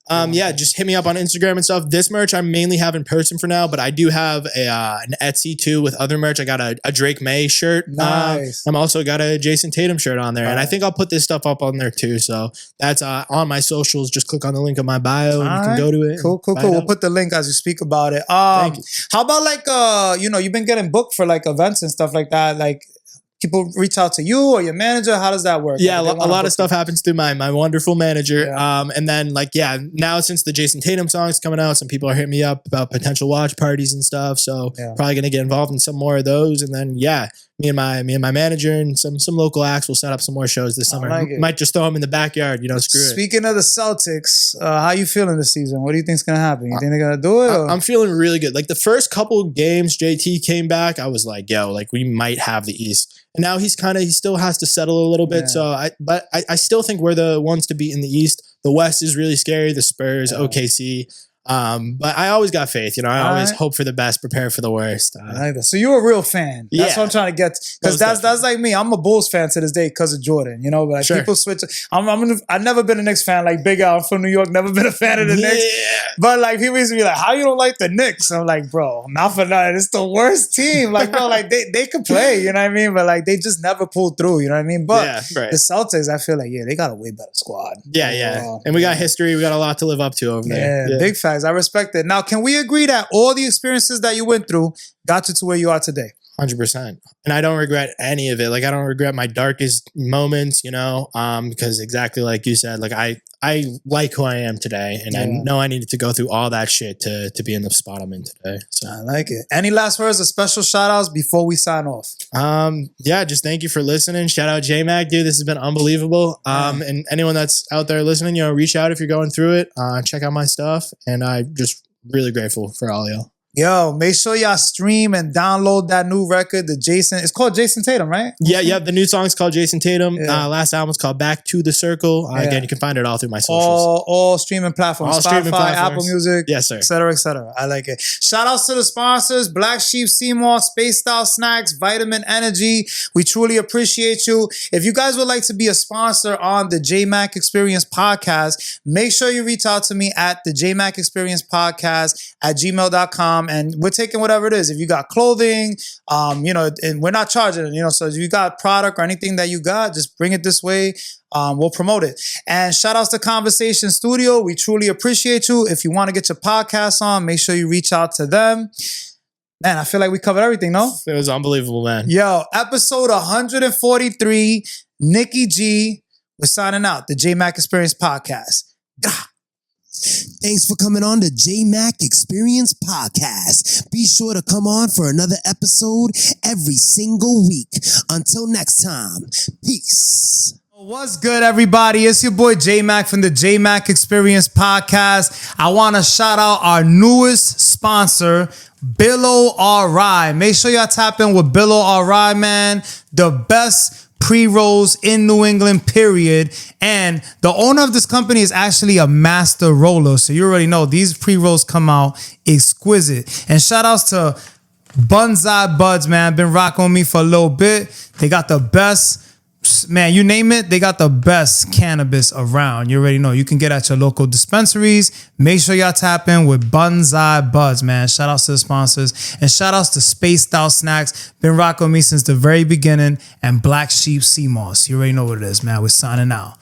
S3: Just hit me up on Instagram and stuff. This merch I mainly have in person for now, but I do have an Etsy too with other merch. I got a Drake May shirt.
S2: Nice.
S3: I'm also got a Jason Tatum shirt on there, and I think I'll put this stuff up on there too. So that's on my socials. Just click on the link in my bio, and you can go to it.
S2: Cool. We'll put the link as you speak about it. Thank you. How about like you've been getting booked for like events and stuff like that, like. People reach out to you or your manager? How does that work?
S3: Yeah, a lot of stuff happens through my wonderful manager. And then now since the Jason Tatum song's coming out, some people are hitting me up about potential watch parties and stuff. So probably gonna get involved in some more of those. And then me and my manager and some local acts will set up some more shows this summer. Might just throw them in the backyard, screw it.
S2: Speaking of the Celtics, how you feeling this season? What do you think's gonna happen? You think they're gonna do it?
S3: I'm feeling really good. Like the first couple games JT came back, I was like, yo, like we might have the East. And now he still has to settle a little bit. So I still think we're the ones to beat in the East. The West is really scary. The Spurs, OKC. But I always got faith, I always hope for the best, prepare for the worst.
S2: I like that. So you're a real fan. That's what I'm trying to get. Because that's like me. I'm a Bulls fan to this day because of Jordan, but like people switch. I've never been a Knicks fan. Like Big Al, I'm from New York, never been a fan of the Knicks. But like people used to be like, how you don't like the Knicks? I'm like, bro, not for nothing. It's the worst team. Like, bro, like they could play, you know what I mean? But like they just never pulled through, you know what I mean? But the Celtics, I feel like, they got a way better squad. And we got history. We got a lot to live up to over there. Yeah, big facts. I respect it. Now, can we agree that all the experiences that you went through got you to where you are today?
S3: 100%. And I don't regret any of it. Like I don't regret my darkest moments, because exactly like you said, like I like who I am today, and I know I needed to go through all that shit to be in the spot I'm in today. So
S2: I like it. Any last words or special shout outs before we sign off?
S3: Just thank you for listening. Shout out Jmack, dude. This has been unbelievable. And anyone that's out there listening, reach out if you're going through it. Check out my stuff, and I'm just really grateful for all y'all.
S2: Yo, make sure y'all stream and download that new record, it's called Jason Tatum, right?
S3: Yeah. The new song's called Jason Tatum. Last album's called Back to the Circle. Again, you can find it all through my socials.
S2: All streaming platforms. Spotify, Apple Music,
S3: yes, sir.
S2: Et cetera, et cetera. I like it. Shout outs to the sponsors, Black Sheep, Seymour, Space Style Snacks, Vitamin Energy. We truly appreciate you. If you guys would like to be a sponsor on the J-Mack Experience Podcast, make sure you reach out to me at the J-Mack Experience Podcast at gmail.com. And we're taking whatever it is. If you got clothing, and we're not charging it, so if you got product or anything that you got, just bring it this way. We'll promote it. And shout outs to Conversation Studio. We truly appreciate you. If you want to get your podcast on, make sure you reach out to them. Man, I feel like we covered everything, no?
S3: It was unbelievable, man.
S2: Yo, episode 143, Nicky G. We're signing out. The J-Mack Experience Podcast.
S4: Thanks for coming on the J-Mack Experience Podcast. Be sure to come on for another episode every single week. Until next time, peace.
S2: What's good, everybody? It's your boy Jmack from the Jmack Experience Podcast. I want to shout out our newest sponsor, Billo RI. Make sure y'all tap in with Billo RI, man. The best pre-rolls in New England, period. And the owner of this company is actually a master roller. So you already know these pre-rolls come out exquisite. And shout outs to Bonsai Buds, man. Been rocking with me for a little bit. They got the best, man, you name it, they got the best cannabis around. You already know. You can get at your local dispensaries. Make sure y'all tap in with Bonsai Buds, man. Shout outs to the sponsors. And shout outs to Spaced Out Snacks. Been rocking with me since the very beginning. And Black Sheep Sea Moss. You already know what it is, man. We're signing out.